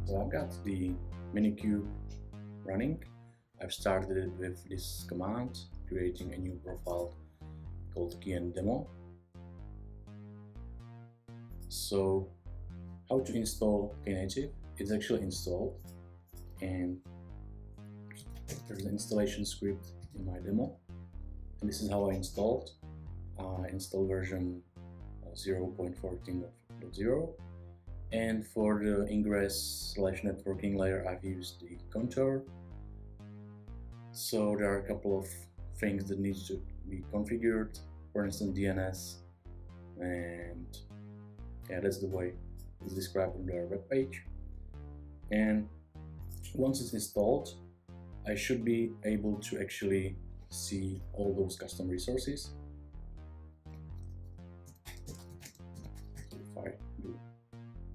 So I've got the minikube running. I've started it with this command, creating a new profile called KNative. So how to install KNative? It's actually installed, and there's an installation script in my demo, and this is how I installed. I installed version 0.14.0, and for the ingress/networking layer I've used the contour. So there are a couple of things that need to be configured, for instance DNS, and yeah, that's the way it's described on their webpage. And once it's installed, I should be able to actually see all those custom resources. If I do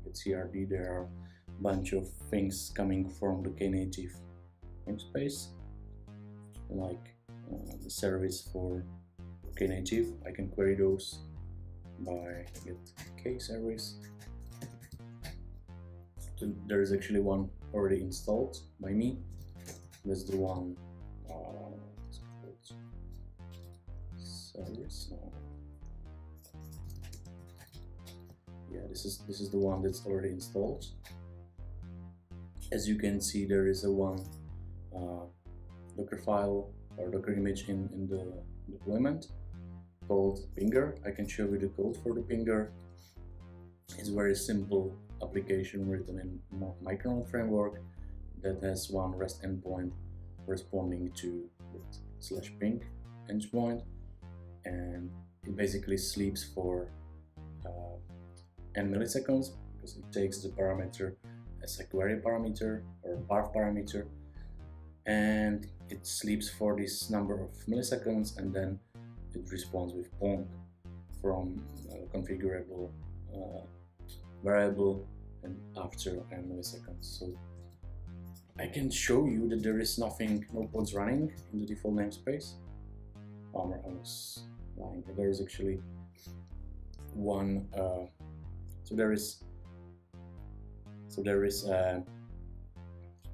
hit CRD, there are a bunch of things coming from the KNative namespace, like the service for KNative. I can query those by get kservice. So there is actually one already installed by me. That's the one service. Yeah, this is the one that's already installed. As you can see, there is a one Docker file or Docker image in the deployment called pinger. I can show you the code for the pinger. It's a very simple application written in Micron framework that has one REST endpoint responding to /ping endpoint, and it basically sleeps for n milliseconds because it takes the parameter as a query parameter or parv parameter, and it sleeps for this number of milliseconds, and then it responds with pong from a configurable variable and after n milliseconds. So I can show you that there is nothing, no pods running in the default namespace. I was lying. There is actually one. So there is a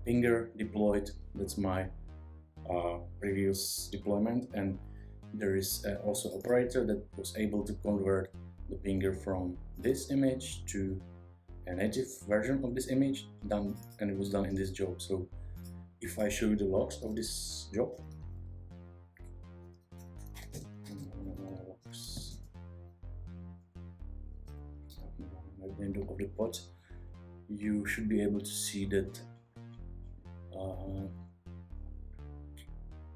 pinger deployed. That's my previous deployment, and there is also operator that was able to convert the pinger from this image to a native version of this image, and it was done in this job. So if I show you the logs of this job, name of the pod, you should be able to see that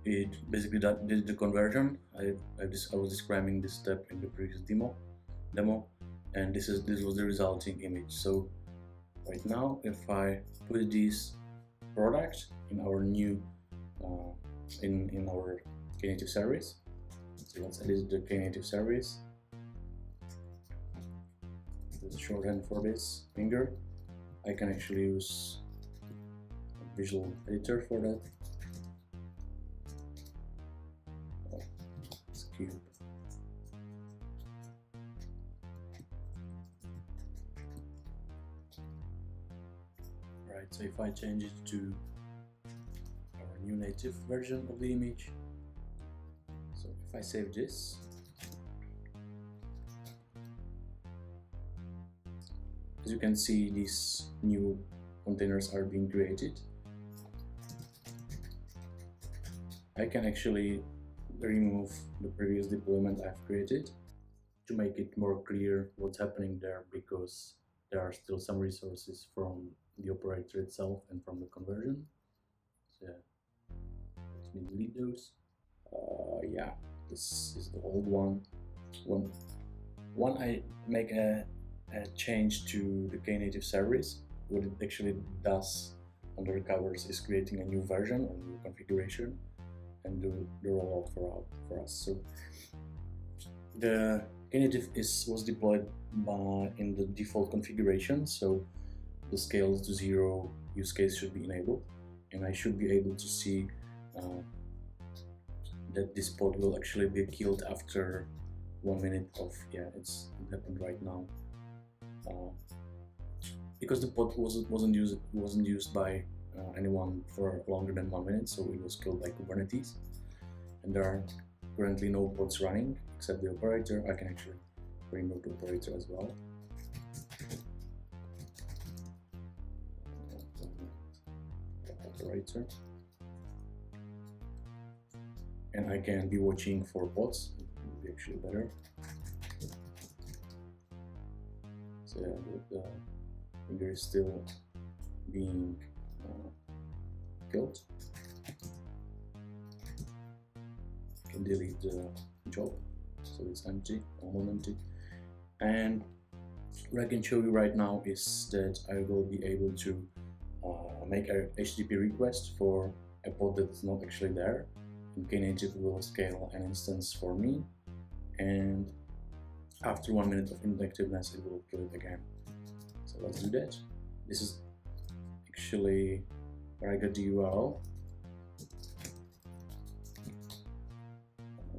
it basically did the conversion. I was describing this step in the previous demo, and this was the resulting image. So right now, if I put this product in our new in our KNative service, so let's edit the KNative service. The shorthand for this pinger. I can actually use a visual editor for that. It's cute. Right, so if I change it to our new native version of the image, so if I save this, as you can see, these new containers are being created. I can actually remove the previous deployment I've created to make it more clear what's happening there, because there are still some resources from the operator itself and from the conversion. So let me delete those. Yeah, this is the old one. When I make a change to the KNative service, what it actually does under the covers is creating a new version or new configuration and do the rollout for us. So the KNative was deployed in the default configuration, so the scale to 0 use case should be enabled, and I should be able to see that this pod will actually be killed after 1 minute of, yeah, it happened right now. because the pod wasn't used by anyone for longer than 1 minute, so it was killed by Kubernetes. And there are currently no pods running except the operator. I can actually remove the operator as well. Operator. And I can be watching for pods. It would be actually better. So the finger is still being killed. I can delete the job, so it's empty, almost empty. And what I can show you right now is that I will be able to make a HTTP request for a pod that's not actually there. And KNative will scale an instance for me, and after 1 minute of inactiveness it will kill it again. So let's do that. This is actually where I got the URL.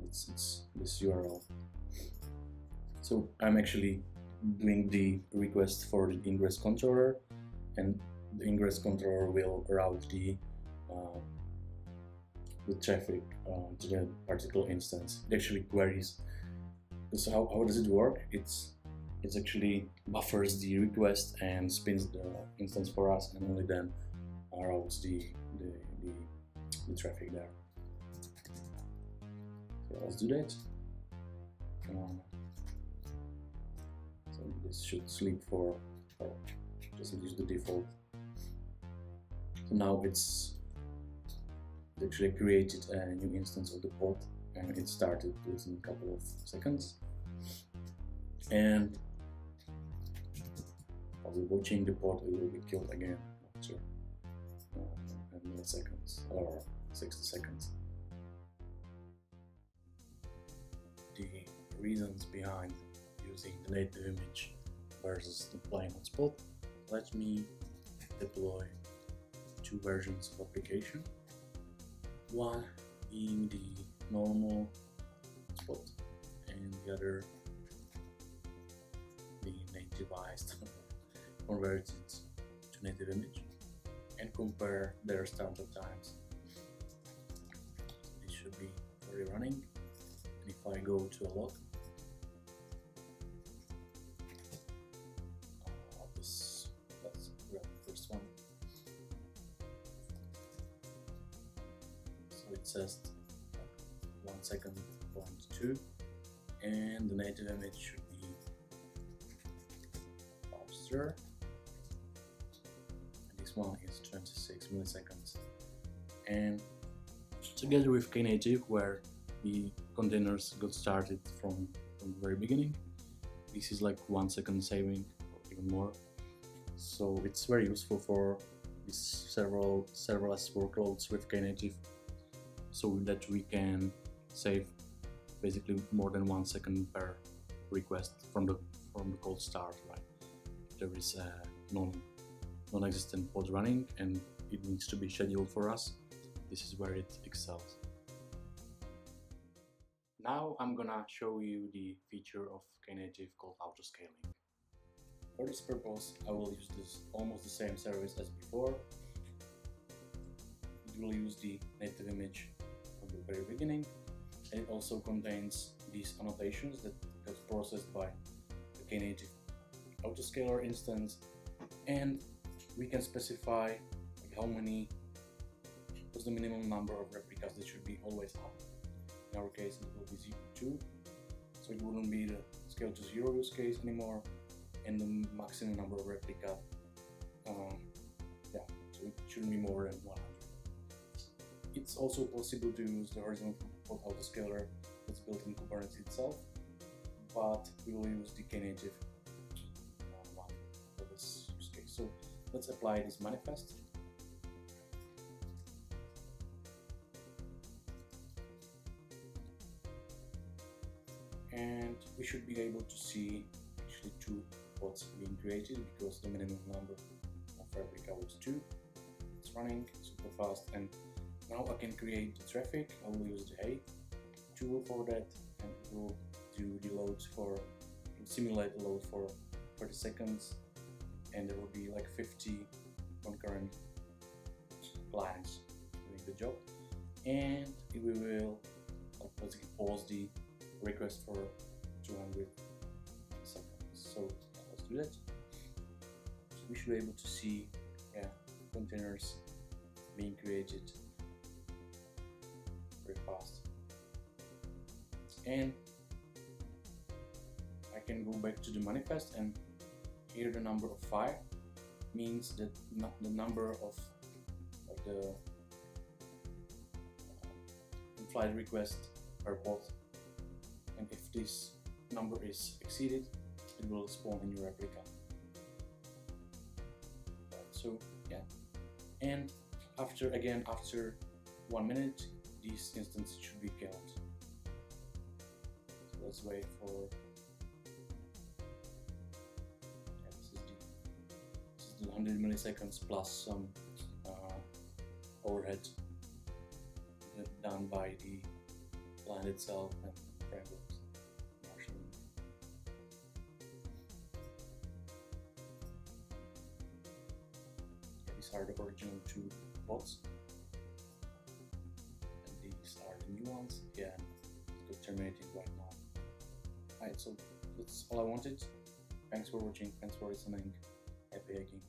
It's this URL. So I'm actually doing the request for the ingress controller, and the ingress controller will route the traffic to the particular instance. It actually queries. So how does it work? It's actually buffers the request and spins the instance for us, and only then routes the traffic there. So let's do that. So this should sleep for just use the default. So now it's actually created a new instance of the pod, and it started within a couple of seconds. And while we're watching the pod, it will be killed again after milliseconds or 60 seconds. The reasons behind using the native image versus the plain hotspot. Let me deploy two versions of application. One being the normal hotspot, and the other the nativized converted to native image, and compare their startup times. It should be already running, and if I go to a log, let's grab the first one. So it says 1 second, 0.2, and the native image should be faster. And this one is 26 milliseconds. And together with KNative, where the containers got started from the very beginning, this is like 1 second saving or even more. So it's very useful for these serverless workloads with KNative, so that we can save basically more than 1 second per request from the cold start. Right, there is a non-existent pod running and it needs to be scheduled for us. This is where it excels. Now I'm gonna show you the feature of KNative called autoscaling. For this purpose, I will use almost the same service as before. It will use the native image from the very beginning, and it also contains these annotations that got processed by the KNative autoscaler instance, and we can specify like how many, what's the minimum number of replicas that should be always up. In our case, it will be 2, so it wouldn't be the scale to 0 use case anymore, and the maximum number of replica, so it shouldn't be more than 100. It's also possible to use the horizontal pod autoscaler that's built in Kubernetes itself, but we will use the KNative one for this use case. So let's apply this manifest. And we should be able to see actually 2 pods being created, because the minimum number of replica was 2. It's running super fast, and now I can create the traffic. I will use the Hey tool for that, and it will do the loads simulate the load for 30 seconds, and there will be like 50 concurrent clients doing the job, and we will basically pause the request for 200 seconds. So let's do that. So we should be able to see containers being created very fast. And I can go back to the manifest, and here the number of 5 means that the number of the in-flight request per pod, and if this number is exceeded, it will spawn in your replica. So yeah, and after 1 minute, these instances should be killed. So let's wait for. This is the 100 milliseconds plus some overhead done by the client itself and frameworks. These are the original 2 bots, and these are the new ones. Yeah, it's terminating right now. Alright, so that's all I wanted. Thanks for watching, thanks for listening. Happy hacking.